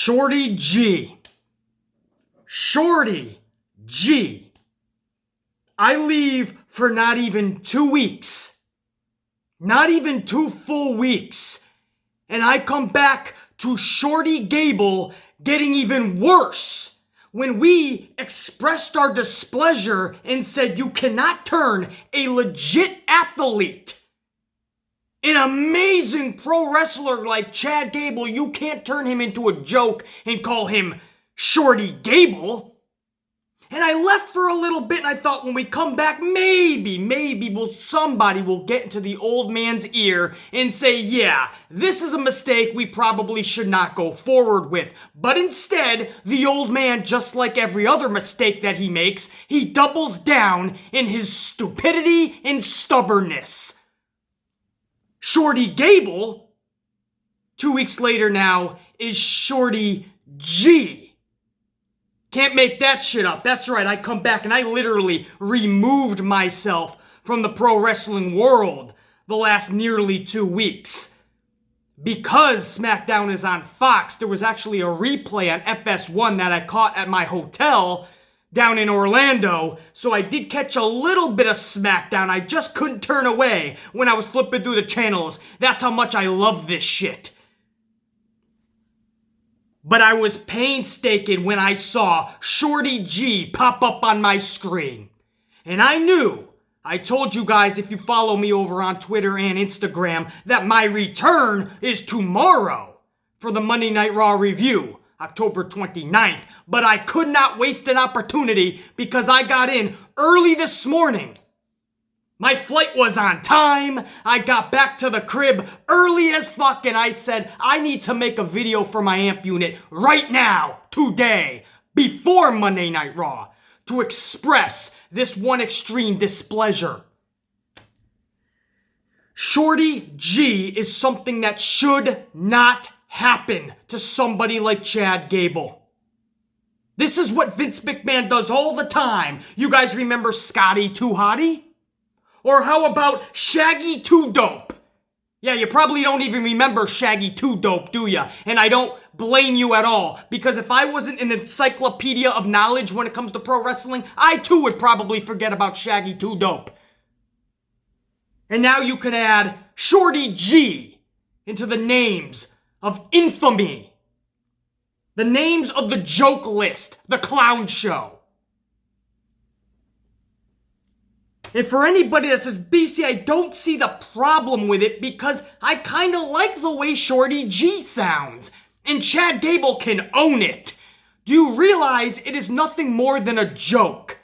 Shorty G. Shorty G. I leave for not even 2 weeks. Not even 2 full weeks. And I come back to Shorty Gable getting even worse. When we expressed our displeasure and said you cannot turn a legit athlete, an amazing pro wrestler like Chad Gable, you can't turn him into a joke and call him Shorty Gable. And I left for a little bit and I thought when we come back, maybe somebody will get into the old man's ear and say, yeah, this is a mistake we probably should not go forward with. But instead, the old man, just like every other mistake that he makes, he doubles down in his stupidity and stubbornness. Shorty Gable, 2 weeks later now, is Shorty G. Can't make that shit up. That's right, I come back and I literally removed myself from the pro wrestling world the last nearly 2 weeks. Because SmackDown is on Fox, there was actually a replay on FS1 that I caught at my hotel down in Orlando, so I did catch a little bit of SmackDown. I just couldn't turn away when I was flipping through the channels. That's how much I love this shit. But I was painstaking when I saw Shorty G pop up on my screen. And I knew, I told you guys if you follow me over on Twitter and Instagram, that my return is tomorrow for the Monday Night Raw review, October 29th. But I could not waste an opportunity because I got in early this morning. My flight was on time. I got back to the crib early as fuck and I said, I need to make a video for my amp unit right now, today, before Monday Night Raw, to express this one extreme displeasure. Shorty G is something that should not happen to somebody like Chad Gable. This is what Vince McMahon does all the time. You guys remember Scotty 2 Hotty? Or how about Shaggy 2 Dope? Yeah, you probably don't even remember Shaggy 2 Dope, do ya? And I don't blame you at all, because if I wasn't an encyclopedia of knowledge when it comes to pro wrestling, I too would probably forget about Shaggy 2 Dope. And now you can add Shorty G into the names of infamy. The names of the joke list, the clown show. And for anybody that says, BC, I don't see the problem with it because I kind of like the way Shorty G sounds. And Chad Gable can own it. Do you realize it is nothing more than a joke?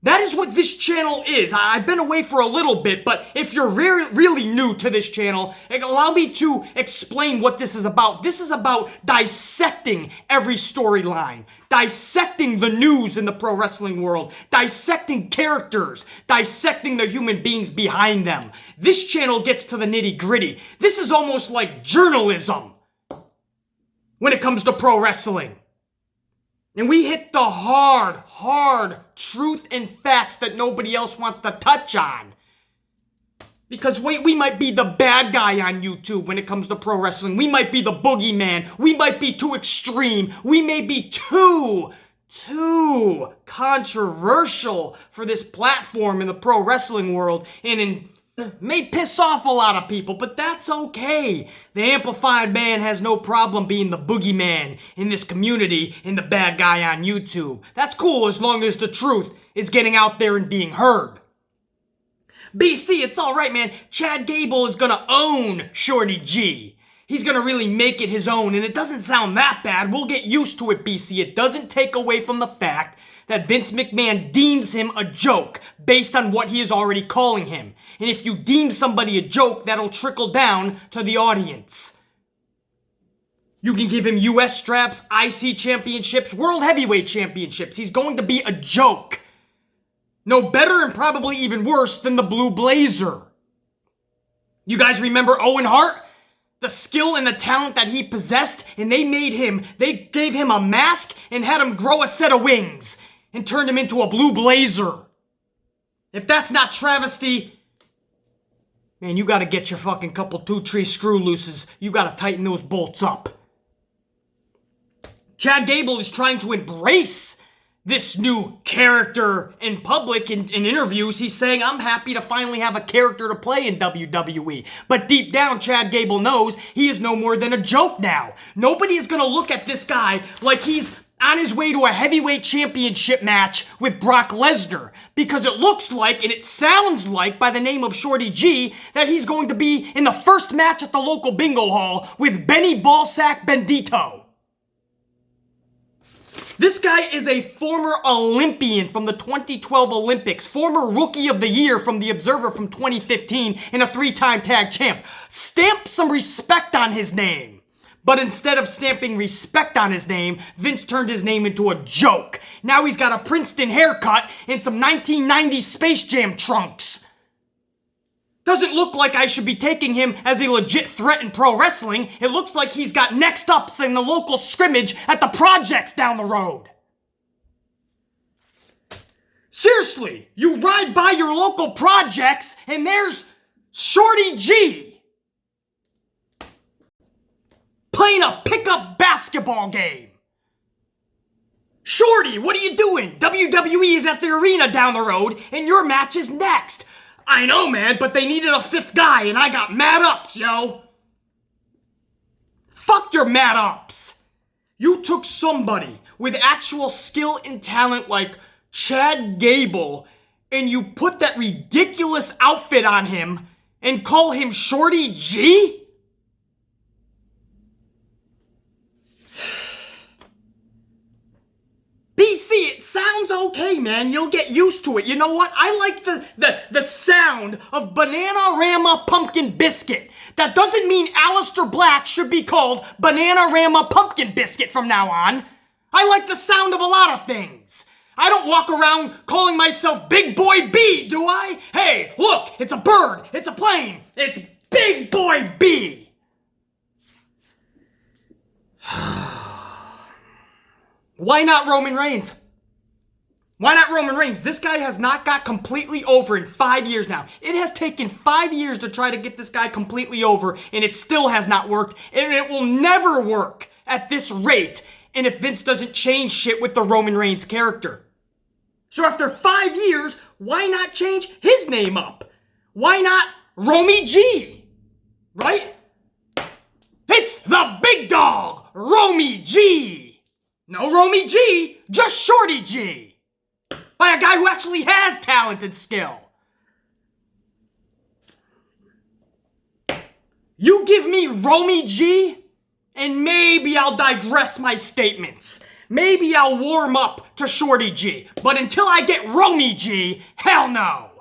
That is what this channel is. I've been away for a little bit, but if you're really new to this channel, allow me to explain what this is about. This is about dissecting every storyline, dissecting the news in the pro wrestling world, dissecting characters, dissecting the human beings behind them. This channel gets to the nitty-gritty. This is almost like journalism when it comes to pro wrestling. And we hit the hard truth and facts that nobody else wants to touch on. Because we might be the bad guy on YouTube when it comes to pro wrestling. We might be the boogeyman. We might be too extreme. We may be too controversial for this platform in the pro wrestling world. And may piss off a lot of people, but that's okay. The Amplified Man has no problem being the boogeyman in this community and the bad guy on YouTube. That's cool as long as the truth is getting out there and being heard. BC, it's alright, man. Chad Gable is gonna own Shorty G. He's gonna really make it his own, and it doesn't sound that bad. We'll get used to it, BC. It doesn't take away from the fact that Vince McMahon deems him a joke based on what he is already calling him. And if you deem somebody a joke, that'll trickle down to the audience. You can give him US straps, IC championships, World Heavyweight championships. He's going to be a joke. No better and probably even worse than the Blue Blazer. You guys remember Owen Hart? The skill and the talent that he possessed, and they gave him a mask and had him grow a set of wings and turned him into a Blue Blazer. If that's not travesty, man, you gotta get your fucking couple 2-tree screw looses. You gotta tighten those bolts up. Chad Gable is trying to embrace this new character in public. In interviews, he's saying, I'm happy to finally have a character to play in WWE. But deep down, Chad Gable knows he is no more than a joke now. Nobody is going to look at this guy like he's on his way to a heavyweight championship match with Brock Lesnar, because it looks like, and it sounds like, by the name of Shorty G, that he's going to be in the first match at the local bingo hall with Benny Ballsack Bendito. This guy is a former Olympian from the 2012 Olympics, former Rookie of the Year from The Observer from 2015, and a 3-time tag champ. Stamp some respect on his name. But instead of stamping respect on his name, Vince turned his name into a joke. Now he's got a Princeton haircut and some 1990s Space Jam trunks. Doesn't look like I should be taking him as a legit threat in pro wrestling. It looks like he's got next ups in the local scrimmage at the projects down the road. Seriously, you ride by your local projects and there's Shorty G playing a pickup basketball game. Shorty, what are you doing? WWE is at the arena down the road and your match is next. I know, man, but they needed a 5th guy, and I got mad ups, yo. Fuck your mad ups. You took somebody with actual skill and talent like Chad Gable, and you put that ridiculous outfit on him and call him Shorty G? BC, it sounds okay, man. You'll get used to it. You know what? I like the sound of Bananarama Pumpkin Biscuit. That doesn't mean Aleister Black should be called Bananarama Pumpkin Biscuit from now on. I like the sound of a lot of things. I don't walk around calling myself Big Boy B, do I? Hey, look, it's a bird, it's a plane, it's Big Boy B. Why not Roman Reigns? Why not Roman Reigns? This guy has not got completely over in 5 years now. It has taken 5 years to try to get this guy completely over, and it still has not worked, and it will never work at this rate, and if Vince doesn't change shit with the Roman Reigns character. So after 5 years, why not change his name up? Why not Romy G? Right? It's the big dog, Romy G. No Romy G, just Shorty G. By a guy who actually has talent and skill. You give me Romy G, and maybe I'll digress my statements. Maybe I'll warm up to Shorty G. But until I get Romy G, hell no.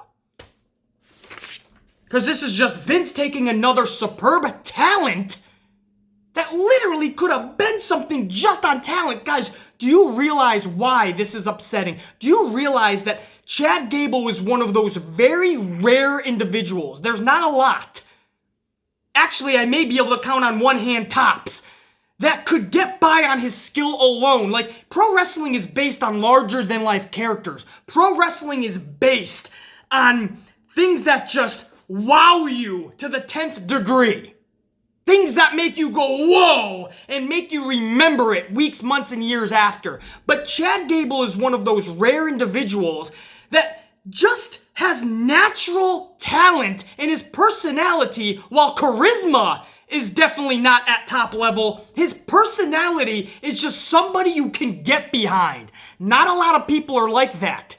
Because this is just Vince taking another superb talent that literally could have been something just on talent. Guys, do you realize why this is upsetting? Do you realize that Chad Gable is one of those very rare individuals? There's not a lot. Actually, I may be able to count on one hand tops that could get by on his skill alone. Like, pro wrestling is based on larger than life characters. Pro wrestling is based on things that just wow you to the 10th degree. Things that make you go, whoa, and make you remember it weeks, months, and years after. But Chad Gable is one of those rare individuals that just has natural talent in his personality, while charisma is definitely not at top level. His personality is just somebody you can get behind. Not a lot of people are like that.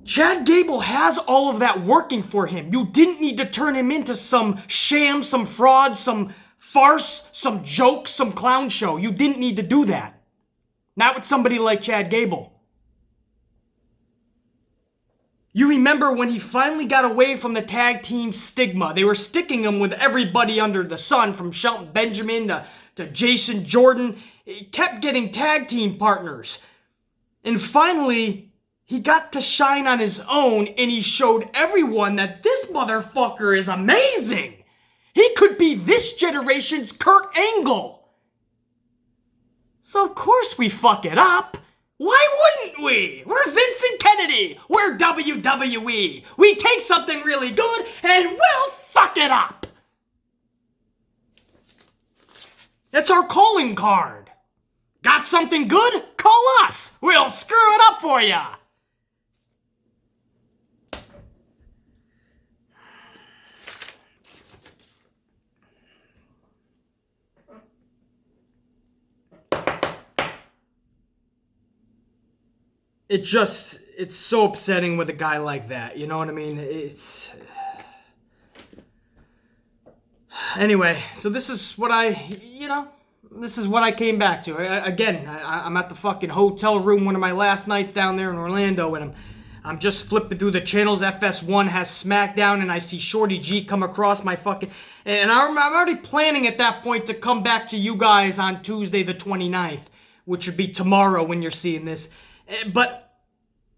Chad Gable has all of that working for him. You didn't need to turn him into some sham, some fraud, some farce, some joke, some clown show. You didn't need to do that. Not with somebody like Chad Gable. You remember when he finally got away from the tag team stigma. They were sticking him with everybody under the sun, from Shelton Benjamin to Jason Jordan. He kept getting tag team partners. And finally, he got to shine on his own, and he showed everyone that this motherfucker is amazing. He could be this generation's Kurt Angle. So of course we fuck it up. Why wouldn't we? We're Vincent Kennedy. We're WWE. We take something really good and we'll fuck it up. It's our calling card. Got something good? Call us. We'll screw it up for ya. It's so upsetting with a guy like that. You know what I mean? Anyway, so this is what this is what I came back to. I'm at the fucking hotel room, one of my last nights down there in Orlando, and I'm just flipping through the channels. FS1 has SmackDown, and I see Shorty G come across my fucking... And I'm already planning at that point to come back to you guys on Tuesday the 29th, which would be tomorrow when you're seeing this. But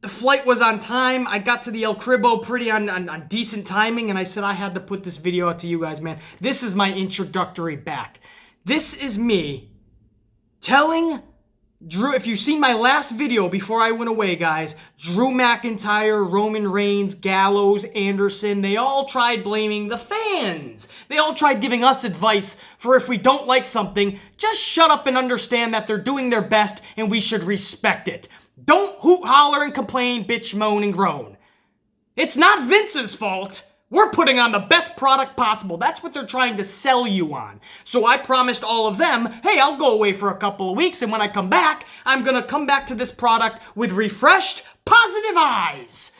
the flight was on time. I got to the El Cribbo pretty on decent timing, and I said I had to put this video out to you guys, man. This is my introductory back. This is me telling Drew, if you've seen my last video before I went away, guys, Drew McIntyre, Roman Reigns, Gallows, Anderson, they all tried blaming the fans. They all tried giving us advice for if we don't like something, just shut up and understand that they're doing their best and we should respect it. Don't hoot, holler, and complain, bitch, moan, and groan. It's not Vince's fault. We're putting on the best product possible. That's what they're trying to sell you on. So I promised all of them, hey, I'll go away for a couple of weeks, and when I come back, I'm going to come back to this product with refreshed, positive eyes.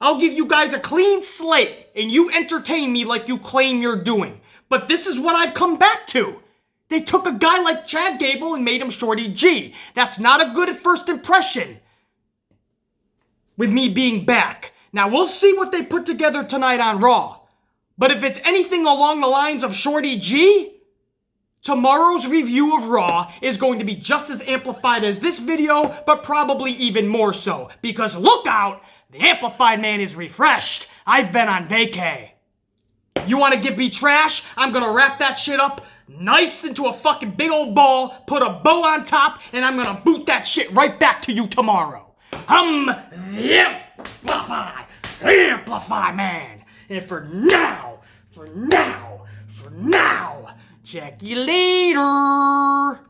I'll give you guys a clean slate, and you entertain me like you claim you're doing. But this is what I've come back to. They took a guy like Chad Gable and made him Shorty G. That's not a good first impression with me being back. Now, we'll see what they put together tonight on Raw. But if it's anything along the lines of Shorty G, tomorrow's review of Raw is going to be just as amplified as this video, but probably even more so. Because look out, the Amplified Man is refreshed. I've been on vacay. You want to give me trash? I'm going to wrap that shit up nice into a fucking big old ball, put a bow on top, and I'm going to boot that shit right back to you tomorrow. Amplify, man. And for now, check you later.